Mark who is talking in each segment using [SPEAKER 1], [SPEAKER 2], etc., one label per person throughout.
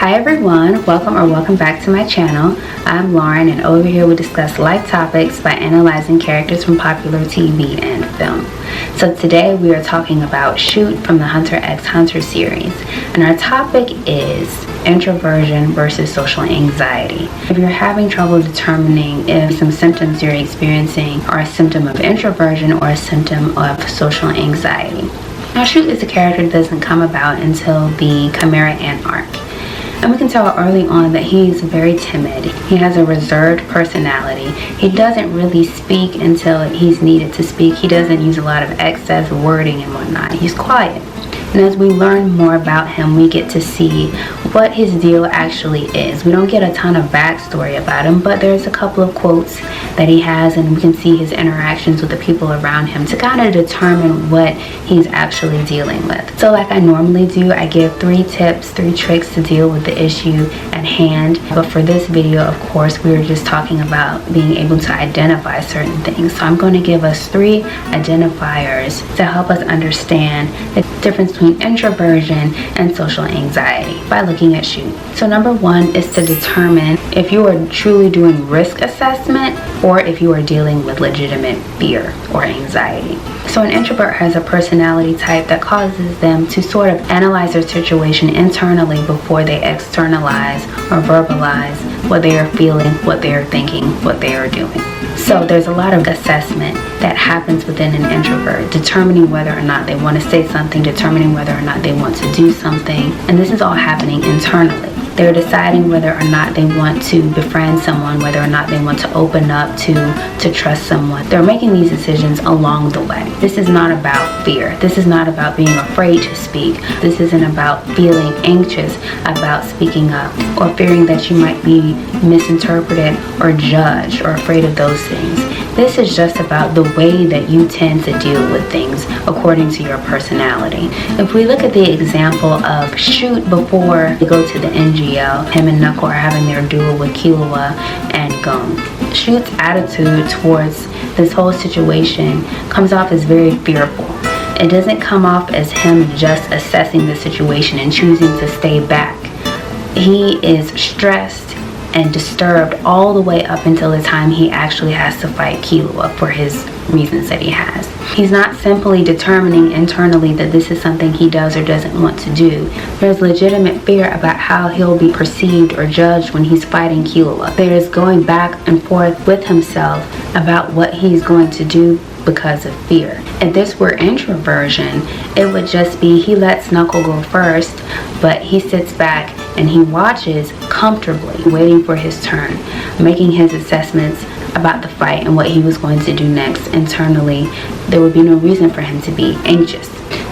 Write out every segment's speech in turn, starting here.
[SPEAKER 1] Hi everyone, welcome back to my channel. I'm Lauren, and over here we discuss light topics by analyzing characters from popular TV and film. So today we are talking about Shoot from the HunterxHunter series, and our topic is introversion versus social anxiety. If you're having trouble determining if some symptoms you're experiencing are a symptom of introversion or a symptom of social anxiety. Now, Shoot is a character that doesn't come about until the Chimera Ant arc. And we can tell early on that he's very timid. He has a reserved personality. He doesn't really speak until he's needed to speak. He doesn't use a lot of excess wording and whatnot. He's quiet. And as we learn more about him, we get to see what his deal actually is. We don't get a ton of backstory about him, but there's a couple of quotes that he has, and we can see his interactions with the people around him to kind of determine what he's actually dealing with. So like I normally do, I give 3 tips, 3 tricks to deal with the issue at hand. But for this video, of course, we were just talking about being able to identify certain things. So I'm going to give us 3 identifiers to help us understand the difference between introversion and social anxiety by looking at Shoot. So number 1 is to determine if you are truly doing risk assessment or if you are dealing with legitimate fear or anxiety. So an introvert has a personality type that causes them to sort of analyze their situation internally before they externalize or verbalize what they are feeling, what they are thinking, what they are doing. So there's a lot of assessment that happens within an introvert, determining whether or not they want to say something, determining whether or not they want to do something, and this is all happening internally. They're deciding whether or not they want to befriend someone, whether or not they want to open up to trust someone. They're making these decisions along the way. This is not about fear. This is not about being afraid to speak. This isn't about feeling anxious about speaking up or fearing that you might be misinterpreted or judged or afraid of those things. This is just about the way that you tend to deal with things according to your personality. If we look at the example of Shoot before they go to the NGL, him and Knuckle are having their duel with Killua and Gung. Shoot's attitude towards this whole situation comes off as very fearful. It doesn't come off as him just assessing the situation and choosing to stay back. He is stressed and disturbed all the way up until the time he actually has to fight Killua for his reasons that he has. He's not simply determining internally that this is something he does or doesn't want to do. There's legitimate fear about how he'll be perceived or judged when he's fighting Killua. There's going back and forth with himself about what he's going to do because of fear. If this were introversion, it would just be he lets Knuckle go first, but he sits back and he watches comfortably, waiting for his turn, making his assessments about the fight and what he was going to do next internally. There would be no reason for him to be anxious.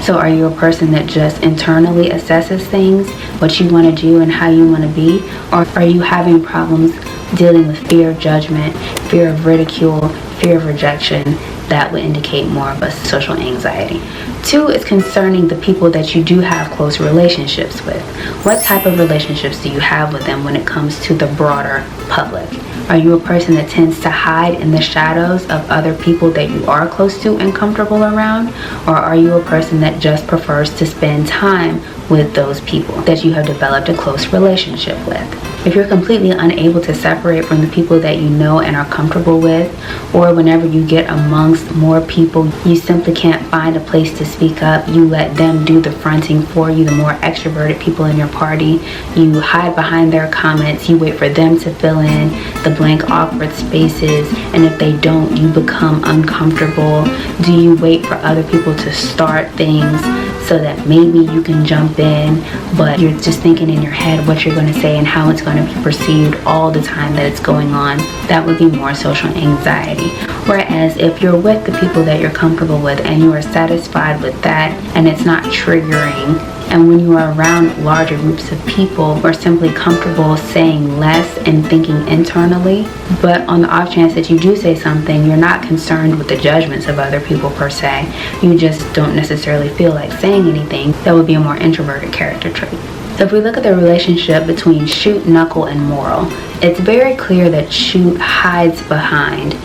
[SPEAKER 1] So are you a person that just internally assesses things, what you want to do and how you want to be? Or are you having problems dealing with fear of judgment, fear of ridicule, fear of rejection? That would indicate more of a social anxiety. 2 is concerning the people that you do have close relationships with. What type of relationships do you have with them when it comes to the broader public? Are you a person that tends to hide in the shadows of other people that you are close to and comfortable around? Or are you a person that just prefers to spend time with those people that you have developed a close relationship with? If you're completely unable to separate from the people that you know and are comfortable with, or whenever you get amongst more people, you simply can't find a place to speak up, you let them do the fronting for you, the more extroverted people in your party, you hide behind their comments, you wait for them to fill in the blank awkward spaces, and if they don't, you become uncomfortable. Do you wait for other people to start things so that maybe you can jump in, but you're just thinking in your head what you're going to say and how it's going to be perceived all the time that it's going on? That would be more social anxiety. Whereas if you're with the people that you're comfortable with and you are satisfied with that and it's not triggering, and when you are around larger groups of people who are simply comfortable saying less and thinking internally, but on the off chance that you do say something, you're not concerned with the judgments of other people per se, you just don't necessarily feel like saying anything, that would be a more introverted character trait. So if we look at the relationship between Shoot, Knuckle, and Morel, it's very clear that Shoot hides behind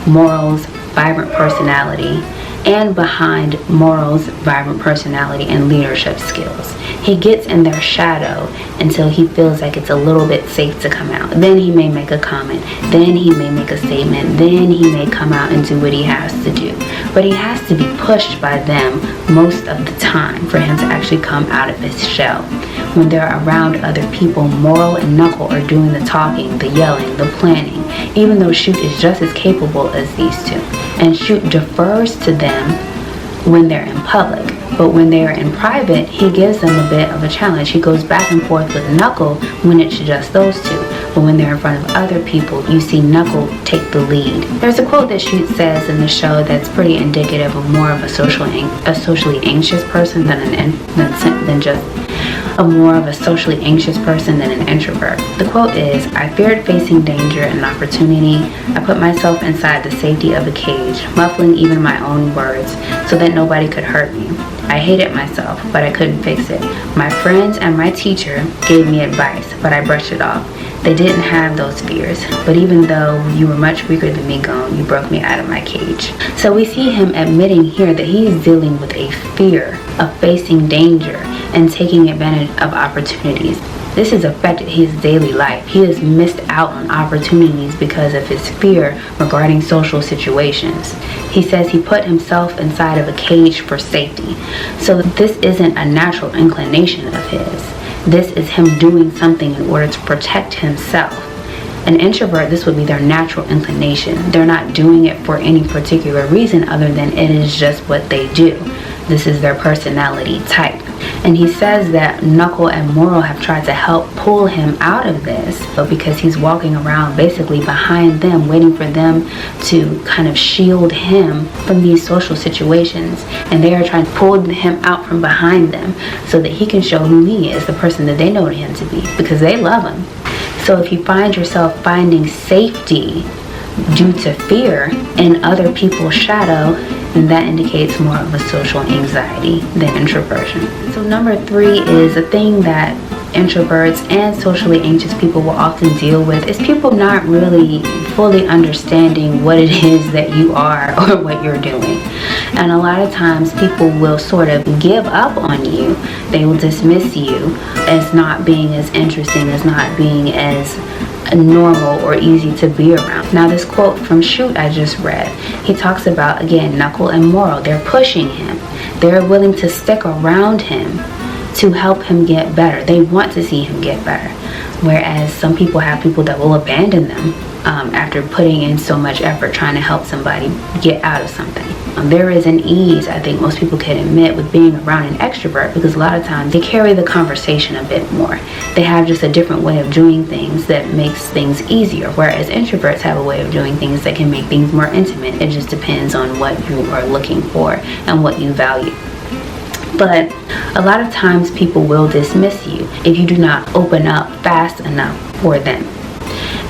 [SPEAKER 1] Morel's vibrant personality and behind Morel's vibrant personality and leadership skills. He gets in their shadow until he feels like it's a little bit safe to come out. Then he may make a comment, then he may make a statement, then he may come out and do what he has to do. But he has to be pushed by them most of the time for him to actually come out of his shell. When they're around other people, Morel and Knuckle are doing the talking, the yelling, the planning, even though Shoot is just as capable as these two. And Shoot defers to them when they're in public, but when they're in private, he gives them a bit of a challenge. He goes back and forth with Knuckle when it's just those two, but when they're in front of other people, you see Knuckle take the lead. There's a quote that Shoot says in the show that's pretty indicative of more of a socially anxious person than just a more of a socially anxious person than an introvert. The quote is, "I feared facing danger and opportunity. I put myself inside the safety of a cage, muffling even my own words so that nobody could hurt me. I hated myself, but I couldn't fix it. My friends and my teacher gave me advice, but I brushed it off. They didn't have those fears, but even though you were much weaker than me, Gone, you broke me out of my cage." So we see him admitting here that he is dealing with a fear of facing danger and taking advantage of opportunities. This has affected his daily life. He has missed out on opportunities because of his fear regarding social situations. He says he put himself inside of a cage for safety. So this isn't a natural inclination of his. This is him doing something in order to protect himself. An introvert, this would be their natural inclination. They're not doing it for any particular reason other than it is just what they do. This is their personality type. And he says that Knuckle and Morel have tried to help pull him out of this, but because he's walking around basically behind them, waiting for them to kind of shield him from these social situations. And they are trying to pull him out from behind them so that he can show who he is, the person that they know him to be, because they love him. So if you find yourself finding safety due to fear in other people's shadow, then that indicates more of a social anxiety than introversion. So number 3 is a thing that introverts and socially anxious people will often deal with is people not really fully understanding what it is that you are or what you're doing. And a lot of times people will sort of give up on you. They will dismiss you as not being as interesting, as not being as normal or easy to be around. Now this quote from Shoot I just read, he talks about, again, Knuckle and Morel. They're pushing him. They're willing to stick around him to help him get better. They want to see him get better. Whereas some people have people that will abandon them after putting in so much effort trying to help somebody get out of something. There is an ease, I think most people can admit, with being around an extrovert, because a lot of times they carry the conversation a bit more. They have just a different way of doing things that makes things easier, whereas introverts have a way of doing things that can make things more intimate. It just depends on what you are looking for and what you value. But a lot of times people will dismiss you if you do not open up fast enough for them.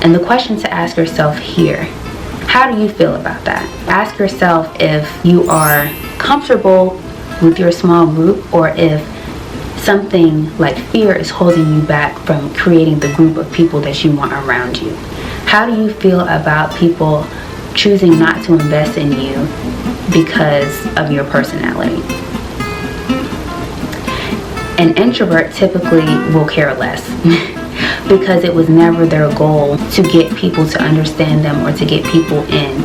[SPEAKER 1] And the question to ask yourself here, how do you feel about that? Ask yourself if you are comfortable with your small group, or if something like fear is holding you back from creating the group of people that you want around you. How do you feel about people choosing not to invest in you because of your personality? An introvert typically will care less because it was never their goal to get people to understand them or to get people in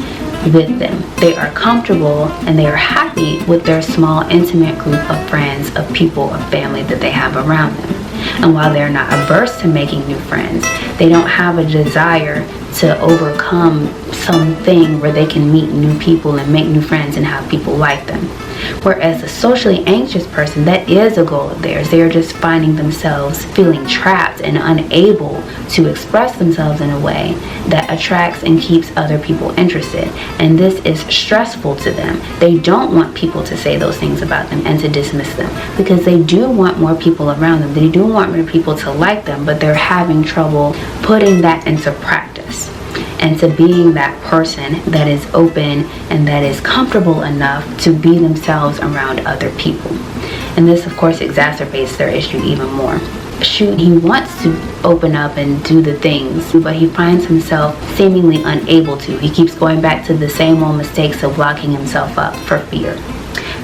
[SPEAKER 1] with them. They are comfortable and they are happy with their small, intimate group of friends, of people, of family that they have around them. And while they're not averse to making new friends, they don't have a desire to overcome something where they can meet new people and make new friends and have people like them. Whereas a socially anxious person, that is a goal of theirs. They are just finding themselves feeling trapped and unable to express themselves in a way that attracts and keeps other people interested. And this is stressful to them. They don't want people to say those things about them and to dismiss them, because they do want more people around them. They do want more people to like them, but they're having trouble putting that into practice and to being that person that is open and that is comfortable enough to be themselves around other people. and this of course exacerbates their issue even more. Shoot, he wants to open up and do the things, but he finds himself seemingly unable to. He keeps going back to the same old mistakes of locking himself up for fear.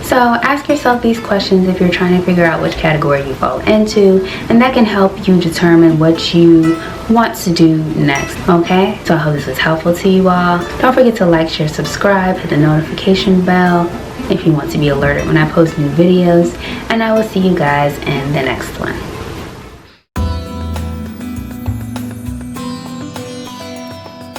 [SPEAKER 1] So ask yourself these questions if you're trying to figure out which category you fall into, and that can help you determine what you want to do next, okay? So I hope this was helpful to you all. Don't forget to like, share, subscribe, hit the notification bell if you want to be alerted when I post new videos, and I will see you guys in the next one.